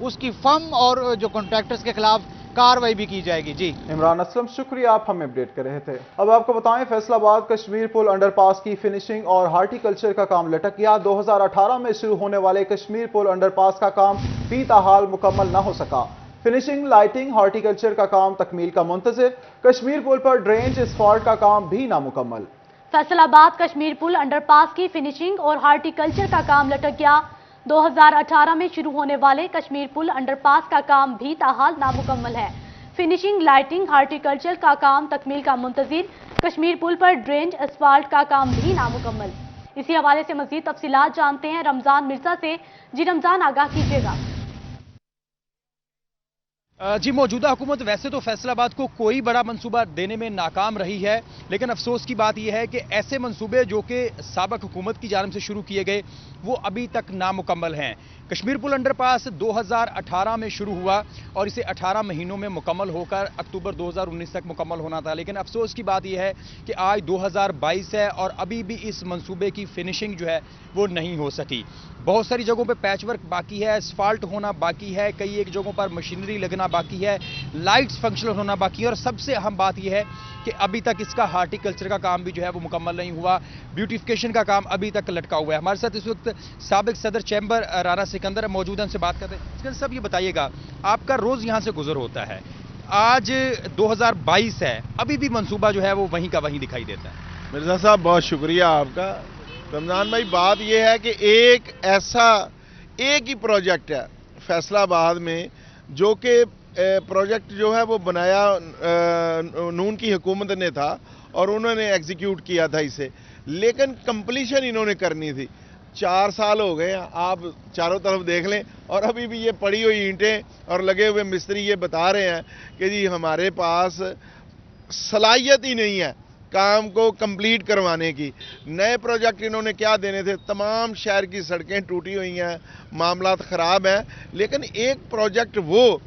اس کی فرم اور جو کانٹریکٹرز کے خلاف کارروائی بھی کی جائے گی. جی عمران اسلم شکریہ، آپ ہمیں اپڈیٹ کر رہے تھے. اب آپ کو بتائیں فیصل آباد کشمیر پل انڈر پاس کی فنشنگ اور ہارٹی کلچر کا کام لٹک گیا. 2018 میں شروع ہونے والے کشمیر پل انڈر پاس کا کام فی تاحال مکمل نہ ہو سکا. فنشنگ، لائٹنگ، ہارٹی کلچر کا کام تکمیل کا منتظر. کشمیر پل پر ڈرینج اسفالٹ کا کام بھی نامکمل. فیصل آباد کشمیر پل انڈر پاس کی فنشنگ اور ہارٹی کلچر کا کام لٹک گیا. 2018 میں شروع ہونے والے کشمیر پل انڈر پاس کا کام بھی تاحال نامکمل ہے. فنشنگ، لائٹنگ، ہارٹی کلچر کا کام تکمیل کا منتظر. کشمیر پل پر ڈرینج اسفالٹ کا کام بھی نامکمل. اسی حوالے سے مزید تفصیلات جانتے ہیں رمضان مرزا سے. جی رمضان، آگاہ کیجیے گا. جی، موجودہ حکومت ویسے تو فیصل آباد کو کوئی بڑا منصوبہ دینے میں ناکام رہی ہے، لیکن افسوس کی بات یہ ہے کہ ایسے منصوبے جو کہ سابق حکومت کی جانب سے شروع کیے گئے وہ ابھی تک نامکمل ہیں. کشمیر پل انڈر پاس 2018 میں شروع ہوا اور اسے 18 مہینوں میں مکمل ہو کر اکتوبر 2019 تک مکمل ہونا تھا، لیکن افسوس کی بات یہ ہے کہ آج 2022 ہے اور ابھی بھی اس منصوبے کی فنشنگ جو ہے وہ نہیں ہو سکی. بہت ساری جگہوں پہ پیچ ورک باقی ہے، اسفالٹ ہونا باقی ہے، کئی ایک جگہوں پر مشینری لگنا باقی ہے، لائٹس فنکشنل ہونا باقی ہے، اور سب سے اہم بات یہ ہے کہ ابھی تک اس کا ہارٹی کلچر کا کام بھی جو ہے وہ مکمل نہیں ہوا. بیوٹیفیکیشن کا کام ابھی تک لٹکا ہوا ہے. ہمارے ساتھ اس وقت سابق صدر چیمبر رانا سکندر موجود ہیں، ان سے بات کرتے ہیں. سکندر صاحب، یہ بتائیے گا، آپ کا روز یہاں سے گزر ہوتا ہے، آج 2022 ہے، ابھی بھی منصوبہ جو ہے وہ وہیں کا وہیں دکھائی دیتا ہے. مرزا صاحب بہت شکریہ آپ کا. رمضان بھائی، بات یہ ہے کہ ایک ہی پروجیکٹ ہے فیصل آباد میں جو کہ پروجیکٹ جو ہے وہ بنایا نون کی حکومت نے تھا اور انہوں نے ایگزیکیوٹ کیا تھا اسے، لیکن کمپلیشن انہوں نے کرنی تھی. 4 سال ہو گئے ہیں، آپ چاروں طرف دیکھ لیں، اور ابھی بھی یہ پڑی ہوئی اینٹیں اور لگے ہوئے مستری یہ بتا رہے ہیں کہ جی ہمارے پاس صلاحیت ہی نہیں ہے کام کو کمپلیٹ کروانے کی. نئے پروجیکٹ انہوں نے کیا دینے تھے؟ تمام شہر کی سڑکیں ٹوٹی ہوئی ہیں، معاملات خراب ہیں، لیکن ایک پروجیکٹ وہ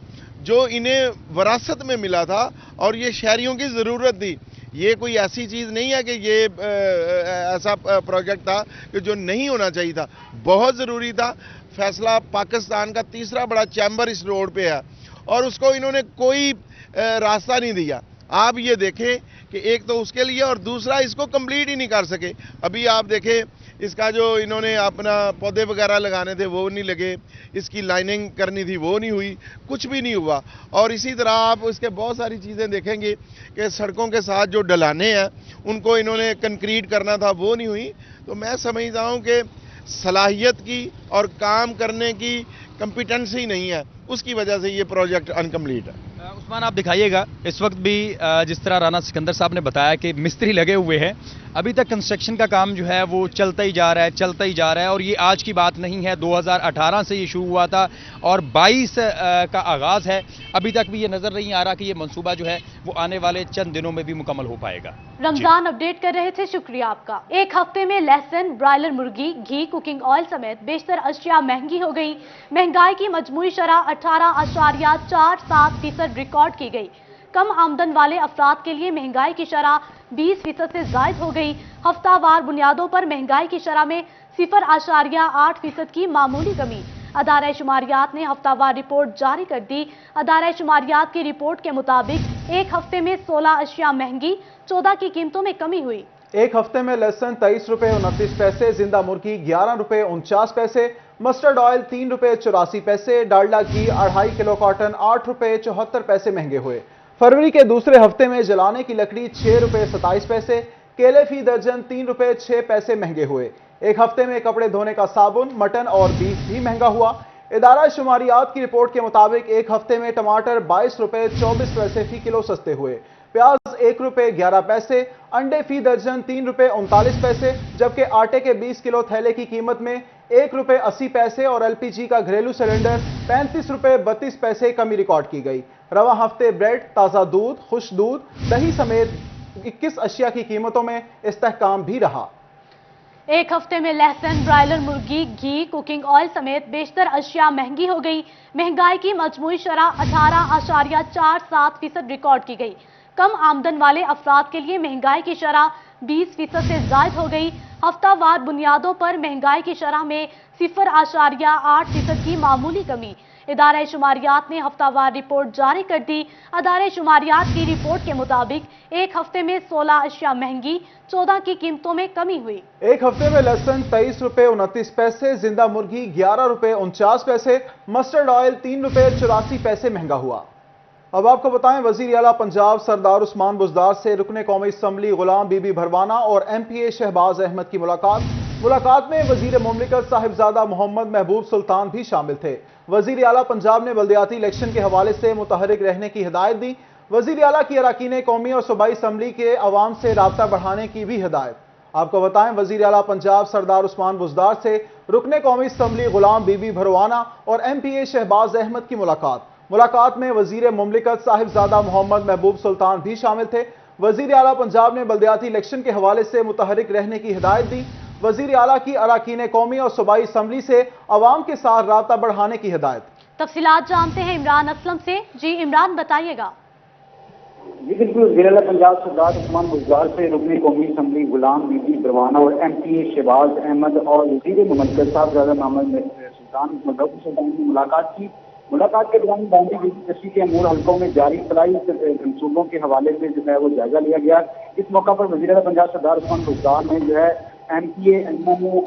جو انہیں وراثت میں ملا تھا اور یہ شہریوں کی ضرورت تھی. یہ کوئی ایسی چیز نہیں ہے کہ یہ ایسا پروجیکٹ تھا کہ جو نہیں ہونا چاہیے تھا، بہت ضروری تھا. فیصلہ پاکستان کا تیسرا بڑا چیمبر اس روڈ پہ ہے اور اس کو انہوں نے کوئی راستہ نہیں دیا. آپ یہ دیکھیں کہ ایک تو اس کے لیے اور دوسرا اس کو کمپلیٹ ہی نہیں کر سکے. ابھی آپ دیکھیں اس کا جو انہوں نے اپنا پودے وغیرہ لگانے تھے وہ نہیں لگے، اس کی لائننگ کرنی تھی وہ نہیں ہوئی، کچھ بھی نہیں ہوا. اور اسی طرح آپ اس کے بہت ساری چیزیں دیکھیں گے کہ سڑکوں کے ساتھ جو ڈلانے ہیں ان کو انہوں نے کنکریٹ کرنا تھا وہ نہیں ہوئی. تو میں سمجھتا ہوں کہ صلاحیت کی اور کام کرنے کی کمپیٹنسی نہیں ہے، اس کی وجہ سے یہ پروجیکٹ انکمپلیٹ ہے. عثمان، آپ دکھائیے گا، اس وقت بھی جس طرح رانا سکندر صاحب نے بتایا کہ مستری لگے ہوئے ہیں، ابھی تک کنسٹرکشن کا کام جو ہے وہ چلتا ہی جا رہا ہے اور یہ آج کی بات نہیں ہے. 2018 سے یہ شروع ہوا تھا اور 22 کا آغاز ہے. ابھی تک بھی یہ نظر نہیں آ رہا کہ یہ منصوبہ جو ہے وہ آنے والے چند دنوں میں بھی مکمل ہو پائے گا. رمضان اپڈیٹ کر رہے تھے، شکریہ آپ کا. ایک ہفتے میں لہسن، برائلر مرغی، گھی، کوکنگ آئل سمیت بیشتر اشیاء مہنگی ہو گئی. مہنگائی کی مجموعی شرح 18.47% ریکارڈ کی گئی. کم آمدن والے افراد کے لیے مہنگائی کی شرح 20% سے زائد ہو گئی. ہفتہ وار بنیادوں پر مہنگائی کی شرح میں 0.8% کی معمولی کمی. ادارہ شماریات نے ہفتہ وار رپورٹ جاری کر دی. ادارہ شماریات کی رپورٹ کے مطابق ایک ہفتے میں 16 اشیاء مہنگی، 14 کی قیمتوں میں کمی ہوئی. ایک ہفتے میں لہسن 23 روپے 29 پیسے، زندہ مرغی 11 روپے 49 پیسے، مسٹرڈ آئل 3 روپے 84 پیسے، ڈالڈا گھی 2.5 کلو کاٹن 8 روپے 74 پیسے مہنگے ہوئے. فروری کے دوسرے ہفتے میں جلانے کی لکڑی 6 روپے 27 پیسے، کیلے فی درجن 3 روپے 6 پیسے مہنگے ہوئے. ایک ہفتے میں کپڑے دھونے کا صابن، مٹن اور بیف بھی مہنگا ہوا. ادارہ شماریات کی رپورٹ کے مطابق ایک ہفتے میں ٹماٹر 22 روپے 24 پیسے فی کلو سستے ہوئے، پیاز 1 روپے 11 پیسے، انڈے فی درجن 3 روپے 39 پیسے، جبکہ آٹے کے 20 کلو تھیلے کی قیمت میں 1 روپے 80 پیسے اور LPG کا گھریلو سلنڈر 35 روپے 32 پیسے کمی ریکارڈ کی گئی. رواں ہفتے بریڈ، تازہ دودھ، خشک دودھ، دہی سمیت 21 اشیاء کی قیمتوں میں استحکام بھی رہا. ایک ہفتے میں لہسن، برائلر مرغی، گھی، کوکنگ آئل سمیت بیشتر اشیاء مہنگی ہو گئی. مہنگائی کی مجموعی شرح 18.47% ریکارڈ کی گئی. کم آمدن والے افراد کے لیے مہنگائی کی شرح 20% سے زائد ہو گئی. ہفتہ وار بنیادوں پر مہنگائی کی شرح میں 0.8% کی معمولی کمی. ادارہ شماریات نے ہفتہ وار رپورٹ جاری کر دی۔ ادارہ شماریات کی رپورٹ کے مطابق ایک ہفتے میں 16 اشیاء مہنگی، 14 کی قیمتوں میں کمی ہوئی۔ ایک ہفتے میں لہسن 23 روپے 29 پیسے، زندہ مرغی 11 روپے 49 پیسے، مسٹرڈ آئل 3 روپے 84 پیسے مہنگا ہوا۔ اب آپ کو بتائیں، وزیر اعلیٰ پنجاب سردار عثمان بزدار سے رکن قومی assembly Ghulam be be Bharwana اور ایم پی اے شہباز احمد کی ملاقات میں وزیر مملکت صاحبزادہ محمد محبوب سلطان بھی شامل تھے۔ وزیر اعلیٰ پنجاب نے بلدیاتی الیکشن کے حوالے سے متحرک رہنے کی ہدایت دی۔ وزیر اعلیٰ کی اراکین قومی اور صوبائی اسمبلی کے عوام سے رابطہ بڑھانے کی بھی ہدایت۔ آپ کو بتائیں، وزیر اعلیٰ پنجاب سردار عثمان بزدار سے رکن قومی assembly Ghulam be be Bharwana اور ایم پی اے شہباز احمد کی ملاقات میں وزیر مملکت صاحبزادہ محمد محبوب سلطان بھی شامل تھے۔ وزیر اعلیٰ پنجاب نے بلدیاتی الیکشن کے حوالے سے متحرک رہنے کی ہدایت دی۔ وزیر اعلیٰ کی اراکین قومی اور صوبائی اسمبلی سے عوام کے ساتھ رابطہ بڑھانے کی ہدایت۔ تفصیلات جانتے ہیں عمران اسلم سے۔ جی عمران، بتائیے گا۔ جی بالکل، وزیر اعلیٰ پنجاب سردار عثمان بزدار سے رکن قومی assembly Ghulam be be Bharwana اور ایم پی اے شہباز احمد اور وزیر مملکت صاحبزادہ محمد محبوب سلطان کی ملاقات کے دوران بائنڈری کشی کے امور حلقوں میں جاری فلاحی منصوبوں کے حوالے سے جو ہے وہ جائزہ لیا گیا۔ اس موقع پر وزیر اعلیٰ پنجاب سردار عثمان بزدار نے جو ہے ایم پی اے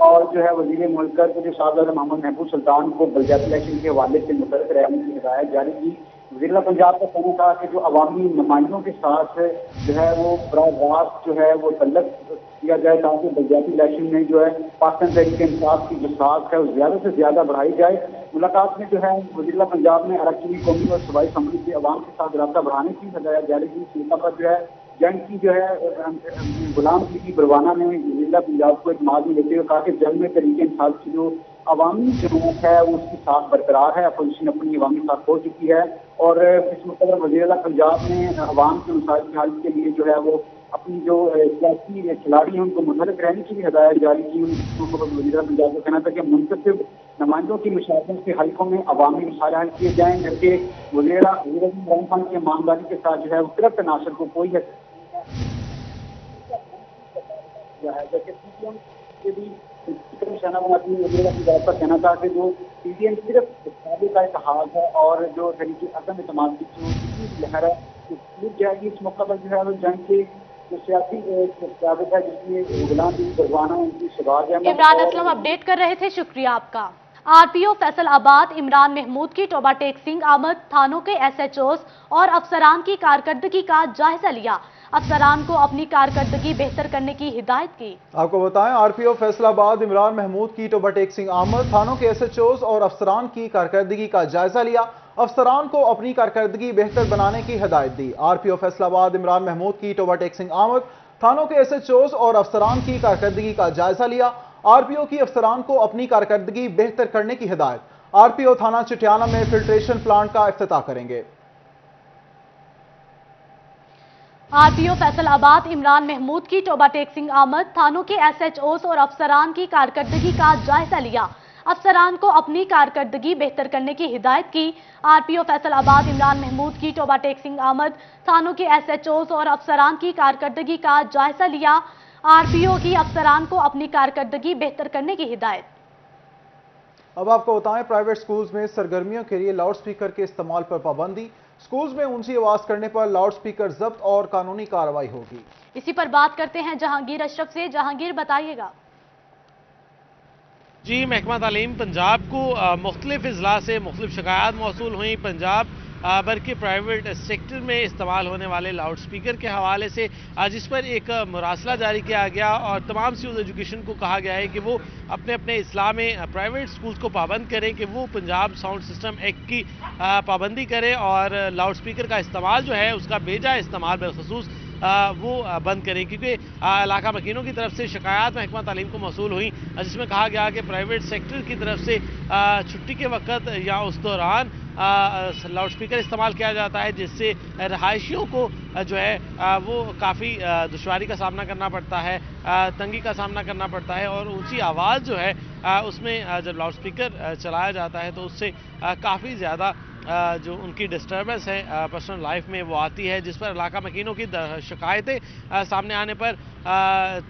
اور جو ہے وزیر مملکت صاحبزادہ محمد محبوب سلطان کو بلدیاتی الیکشن کے حوالے سے متحرک رہنے کی ہدایت جاری کی۔ وزیر اعلیٰ پنجاب کا کہنا تھا کہ جو عوامی نمائندوں کے ساتھ جو ہے وہ براہ راست جو ہے وہ تعلق کیا جائے تاکہ بلدیاتی الیکشن میں جو ہے پاکستان تحریک انصاف کی جو ساکھ ہے وہ زیادہ سے زیادہ بڑھائی جائے۔ ملاقات میں جو ہے وزیر اعلیٰ پنجاب نے اراکین قومی اور صوبائی اسمبلی سے عوام کے ساتھ رابطہ بڑھانے کی ہدایت جاری کی۔ اس موقع پر جو ہے جنگ کی جو ہے غلام بی بی بھروانہ نے وزیر اعلیٰ پنجاب کو اعتماد میں لیتے ہوئے کہا کہ جنگ میں تحریک انصاف کی جو عوامی جماعت ہے وہ اس کی ساتھ برقرار ہے، اپوزیشن اپنی عوامی ساتھ ہو چکی ہے، اور اس موقع پر وزیر اعلیٰ پنجاب نے عوام کے مسائل کے حل کے لیے جو ہے وہ اپنی جو سیاسی کھلاڑی ہیں ان کو منحرف رہنے کی بھی ہدایت جاری کی۔ اس موقع پر وزیر اعلیٰ پنجاب کا کہنا تھا کہ منتخب نمائندوں کی مشارکت سے حلقوں میں عوامی مسائل حل کیے جائیں، جبکہ وزیر اعظم عمران خان کی ایمانداری کے ساتھ جو ہے وہ کرپٹ عناصر کو کوئی نشانہ بناتی ہے۔ وزیر اعظم کا کہنا تھا کہ جو پی ٹی ایم صرف کا اتحاد ہے اور جو تحریک عدم اعتماد کی جو لہر ہے وہ ٹوٹ جائے گی۔ اس موقع پر جو ہے وہ جنگ کے جو سیاسی قیادت ہے جس میں غلام بی بی بھروانہ ان کی شہباز احمد عمران اسلم اپڈیٹ کر رہے تھے، شکریہ آپ کا۔ آر پی او فیصل آباد عمران محمود کی توبہ ٹیکسنگ آمد، تھانوں کے ایس ایچ اوز اور افسران کی کارکردگی کا جائزہ لیا، افسران کو اپنی کارکردگی بہتر کرنے کی ہدایت کی۔ آپ کو بتائیں، آر پی او فیصل آباد عمران محمود کی توبہ ٹیکسنگ آمد، تھانوں کے ایس ایچ اوز اور افسران کی کارکردگی کا جائزہ لیا، افسران کو اپنی کارکردگی بہتر بنانے کی ہدایت دی۔ آر پی او فیصل آباد عمران محمود کی توبہ ٹیکسنگ آمد، تھانوں کے ایس ایچ اوز اور افسران کی کارکردگی کا جائزہ لیا، آر پی او کی افسران کو اپنی کارکردگی بہتر کرنے کی ہدایت۔ آر پی او تھانہ چٹیانہ میں فلٹریشن پلانٹ کا افتتاح کریں گے۔ آر پی او فیصل آباد عمران محمود کی توبہ ٹیکسنگ آمد، تھانوں کے ایس ایچ اوز اور افسران کی کارکردگی کا جائزہ لیا، افسران کو اپنی کارکردگی بہتر کرنے کی ہدایت کی۔ آر پی او فیصل آباد عمران محمود کی توبہ ٹیکسنگ آمد، تھانوں کے ایس ایچ اوز اور افسران کی کارکردگی کا جائزہ لیا، آر پی او کی افسران کو اپنی کارکردگی بہتر کرنے کی ہدایت۔ اب آپ کو بتائیں، پرائیویٹ سکولز میں سرگرمیوں کے لیے لاؤڈ سپیکر کے استعمال پر پابندی، سکولز میں اونچی آواز کرنے پر لاؤڈ سپیکر ضبط اور قانونی کارروائی ہوگی۔ اسی پر بات کرتے ہیں جہانگیر اشرف سے۔ جہانگیر، بتائیے گا۔ جی، محکمہ تعلیم پنجاب کو مختلف اضلاع سے مختلف شکایات موصول ہوئیں۔ پنجاب بھر کے پرائیویٹ سیکٹر میں استعمال ہونے والے لاؤڈ سپیکر کے حوالے سے جس پر ایک مراسلہ جاری کیا گیا اور تمام سیوز ایجوکیشن کو کہا گیا ہے کہ وہ اپنے اپنے اضلاع میں پرائیویٹ سکولز کو پابند کریں کہ وہ پنجاب ساؤنڈ سسٹم ایکٹ کی پابندی کریں اور لاؤڈ سپیکر کا استعمال جو ہے اس کا بے جا استعمال بالخصوص وہ بند کریں، کیونکہ علاقہ مکینوں کی طرف سے شکایات محکمہ تعلیم کو موصول ہوئیں جس میں کہا گیا کہ پرائیویٹ سیکٹر کی طرف سے چھٹی کے وقت یا اس دوران لاؤڈ سپیکر استعمال کیا جاتا ہے جس سے رہائشیوں کو جو ہے وہ کافی دشواری کا سامنا کرنا پڑتا ہے، تنگی کا سامنا کرنا پڑتا ہے، اور اونچی آواز جو ہے اس میں جب لاؤڈ سپیکر چلایا جاتا ہے تو اس سے کافی زیادہ جو ان کی ڈسٹربنس ہے پرسنل لائف میں وہ آتی ہے، جس پر علاقہ مکینوں کی شکایتیں سامنے آنے پر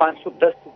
510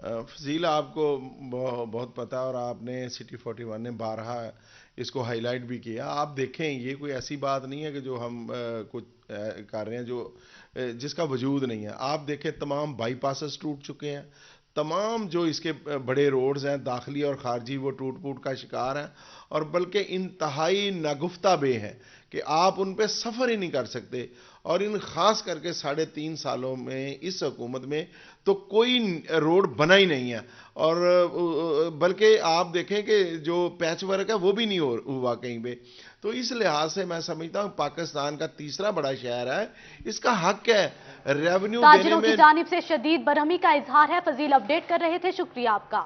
فضیل آپ کو بہت پتہ اور آپ نے سٹی 41 نے بارہا اس کو ہائی لائٹ بھی کیا. آپ دیکھیں یہ کوئی ایسی بات نہیں ہے کہ جو ہم کچھ کر رہے ہیں جو جس کا وجود نہیں ہے. آپ دیکھیں تمام بائی پاسز ٹوٹ چکے ہیں, تمام جو اس کے بڑے روڈز ہیں داخلی اور خارجی وہ ٹوٹ پوٹ کا شکار ہیں, اور بلکہ انتہائی ناگفتہ بے ہیں کہ آپ ان پہ سفر ہی نہیں کر سکتے. اور ان خاص کر کے 3.5 سالوں میں اس حکومت میں تو کوئی روڈ بنا ہی نہیں ہے, اور بلکہ آپ دیکھیں کہ جو پیچ ورک ہے وہ بھی نہیں ہوا کہیں پہ. تو اس لحاظ سے میں سمجھتا ہوں پاکستان کا تیسرا بڑا شہر ہے, اس کا حق ہے ریونیو دینے تاجروں کی میں. جانب سے شدید برہمی کا اظہار ہے. فضیل اپڈیٹ کر رہے تھے, شکریہ آپ کا.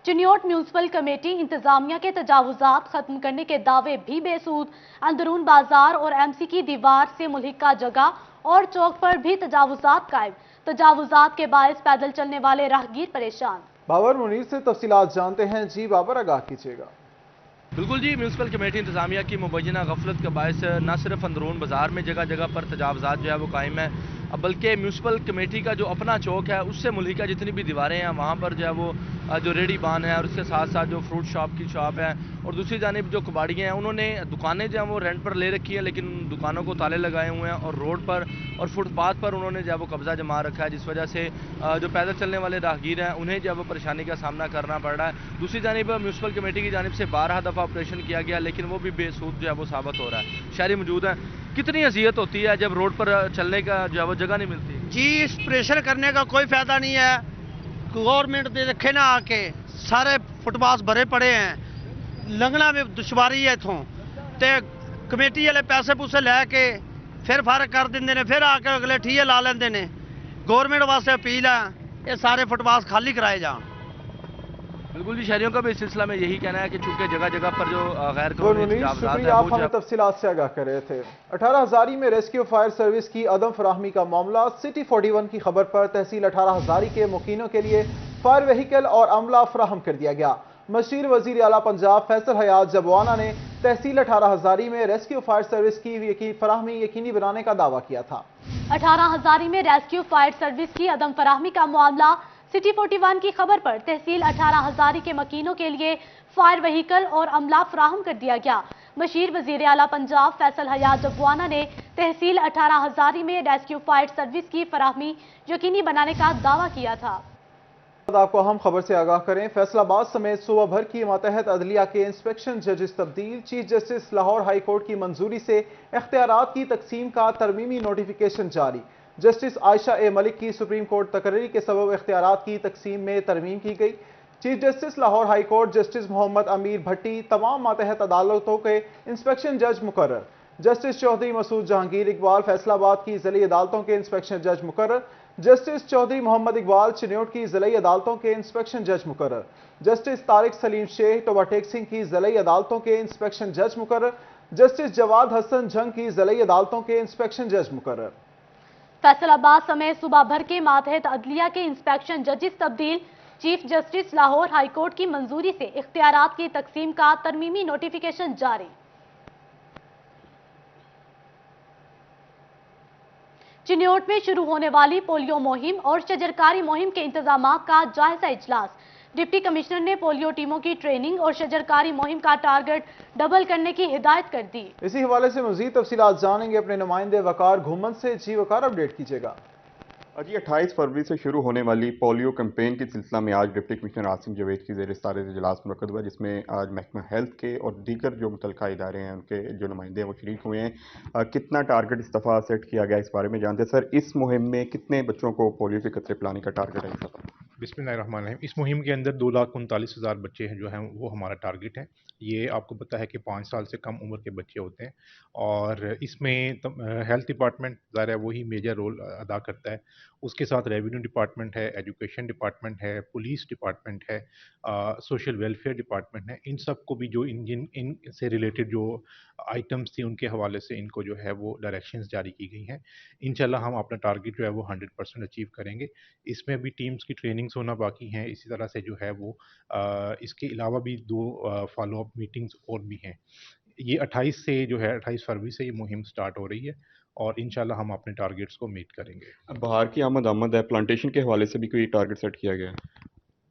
چنیوٹ میونسپل کمیٹی انتظامیہ کے تجاوزات ختم کرنے کے دعوے بھی بے سود. اندرون بازار اور ایم سی کی دیوار سے ملحقہ جگہ اور چوک پر بھی تجاوزات قائم. تجاوزات کے باعث پیدل چلنے والے راہگیر پریشان. بابر منیر سے تفصیلات جانتے ہیں. جی بابر, آگاہ کیجیے گا. بالکل جی, میونسپل کمیٹی انتظامیہ کی مبینہ غفلت کے باعث نہ صرف اندرون بازار میں جگہ جگہ پر تجاوزات جو ہے وہ قائم ہے, بلکہ میونسپل کمیٹی کا جو اپنا چوک ہے اس سے ملحقہ جتنی بھی دیواریں ہیں وہاں پر جو ہے وہ جو ریڈی بان ہے اور اس کے ساتھ ساتھ جو فروٹ شاپ کی شاپ ہے, اور دوسری جانب جو کباڑی ہیں انہوں نے دکانیں جو ہیں وہ رینٹ پر لے رکھی ہیں, لیکن دکانوں کو تالے لگائے ہوئے ہیں, اور روڈ پر اور فٹ پاتھ پر انہوں نے جو ہے وہ قبضہ جما رکھا ہے, جس وجہ سے جو پیدل چلنے والے راہگیر ہیں انہیں جو ہے وہ پریشانی کا سامنا کرنا پڑ رہا ہے. دوسری جانب میونسپل کمیٹی کی جانب سے 12 دفعہ آپریشن کیا گیا, لیکن وہ بھی بے سود جو ہے وہ ثابت ہو رہا ہے. شہری موجود ہیں, کتنی اذیت ہوتی ہے جب روڈ پر چلنے کا جو ہے وہ جگہ نہیں ملتی. جی, اس پریشر کرنے کا کوئی فائدہ نہیں ہے. گورنمنٹ دے رکھے نا آ کے, سارے فٹ پاس بھرے پڑے ہیں, لنگنا میں دشواری ہے اتوں تے کمیٹی والے پیسے پوسے لے کے پھر فرق کر دیں نے, پھر آ کے اگلے ٹھیے لا لیندے نے. گورنمنٹ واسطے اپیل ہے یہ سارے فٹ پاس خالی کرائے جان. بالکل جی, شہریوں کا بھی اس سلسلہ میں یہی کہنا ہے کہ چونکہ جگہ جگہ پر جو غیر بابر قانونی منیر, تجاوزات شکریہ, ہیں آپ وہ ہمیں تفصیلات سے آگاہ کر رہے تھے. 18 ہزاری میں ریسکیو فائر سروس کی عدم فراہمی کا معاملہ. سٹی 41 کی خبر پر تحصیل 18 ہزاری کے مکینوں کے لیے فائر وہیکل اور عملہ فراہم کر دیا گیا. مشیر وزیر اعلیٰ پنجاب فیصل حیات جبوانا نے تحصیل 18 ہزاری میں ریسکیو فائر سروس کی فراہمی یقینی بنانے کا دعویٰ کیا تھا. 18 ہزاری میں ریسکیو فائر سروس کی عدم فراہمی کا معاملہ. سٹی 41 کی خبر پر تحصیل 18 ہزاری کے مکینوں کے لیے فائر وہیکل اور عملہ فراہم کر دیا گیا. مشیر وزیر اعلیٰ پنجاب فیصل حیات جبوانا نے تحصیل 18 ہزاری میں ریسکیو فائر سروس کی فراہمی یقینی بنانے کا دعویٰ کیا تھا. آپ کو اہم خبر سے آگاہ کریں. فیصل آباد سمیت صوبہ بھر کی ماتحت عدلیہ کے انسپیکشن ججز تبدیل. Chief justice Lahore high court کی منظوری سے اختیارات کی تقسیم کا ترمیمی نوٹیفیکیشن جاری. جسٹس عائشہ اے ملک کی سپریم کورٹ تقرری کے سبب اختیارات کی تقسیم میں ترمیم کی گئی. Chief justice Lahore high court justice Muhammad Amir Bhatti تمام ماتحت عدالتوں کے انسپیکشن جج مقرر. جسٹس چودھری مسعود جہانگیر اقبال فیصل آباد کی ضلعی عدالتوں کے انسپیکشن جج مقرر. جسٹس چودھری محمد اقبال چنیوٹ کی ضلعی عدالتوں کے انسپیکشن جج مقرر. جسٹس طارق سلیم شیخ اوورٹیک سنگھ کی ضلعی عدالتوں کے انسپیکشن جج مقرر. جسٹس جواد حسن جنگ کی ضلعی عدالتوں کے انسپیکشن جج مقرر. فیصل آباد سمیت صوبہ بھر کے ماتحت عدلیہ کے انسپیکشن ججز تبدیل. Chief justice Lahore high court کی منظوری سے اختیارات کی تقسیم کا ترمیمی نوٹیفیکیشن جاری. چنیوٹ میں شروع ہونے والی پولیو مہم اور شجرکاری مہم کے انتظامات کا جائزہ اجلاس. ڈپٹی کمشنر نے پولیو ٹیموں کی ٹریننگ اور شجرکاری مہم کا ٹارگٹ ڈبل کرنے کی ہدایت کر دی. اسی حوالے سے مزید تفصیلات جانیں گے اپنے نمائندے وقار گھومن سے. جی وقار, اپڈیٹ کیجیے گا. جی 28 فروری سے شروع ہونے والی پولیو کیمپین کے سلسلہ میں آج ڈپٹی کمشنر عاصم جاوید کی زیر صدارت اجلاس منعقد ہوا, جس میں آج محکمہ ہیلتھ کے اور دیگر جو متعلقہ ادارے ہیں ان کے جو نمائندے ہیں وہ شریک ہوئے ہیں. کتنا ٹارگٹ اس دفعہ سیٹ کیا گیا اس بارے میں جانتے ہیں. سر, اس مہم میں کتنے بچوں کو پولیو کے قطرے پلانے کا ٹارگٹ ہے اس دفعہ؟ بسم اللہ الرحمن الرحیم. اس مہم کے اندر 2,39,000 بچے ہیں جو ہیں وہ ہمارا ٹارگٹ ہے. یہ آپ کو پتہ ہے کہ 5 سال سے کم عمر کے بچے ہوتے ہیں, اور اس میں ہیلتھ ڈپارٹمنٹ ظاہر ہے وہی میجر رول ادا کرتا ہے. اس کے ساتھ ریونیو ڈپارٹمنٹ ہے, ایجوکیشن ڈپارٹمنٹ ہے, پولیس ڈپارٹمنٹ ہے, سوشل ویلفیئر ڈپارٹمنٹ ہے. ان سب کو بھی جو ان سے ریلیٹڈ جو آئٹمس تھیں ان کے حوالے سے ان کو جو ہے وہ ڈائریکشنز جاری کی گئی ہیں. انشاءاللہ ہم اپنا ٹارگٹ جو ہے وہ 100% اچیو کریں گے. اس میں بھی ٹیمز کی ٹریننگز ہونا باقی ہیں. اسی طرح سے جو ہے وہ اس کے علاوہ بھی 2 فالو اپ میٹنگز اور بھی ہیں. یہ 28 سے جو ہے 28 فروری سے یہ مہم سٹارٹ ہو رہی ہے, اور انشاءاللہ ہم اپنے ٹارگٹس کو میٹ کریں گے. بہار کی آمد ہے, پلانٹیشن کے حوالے سے بھی کوئی ٹارگٹ سیٹ کیا گیا ہے؟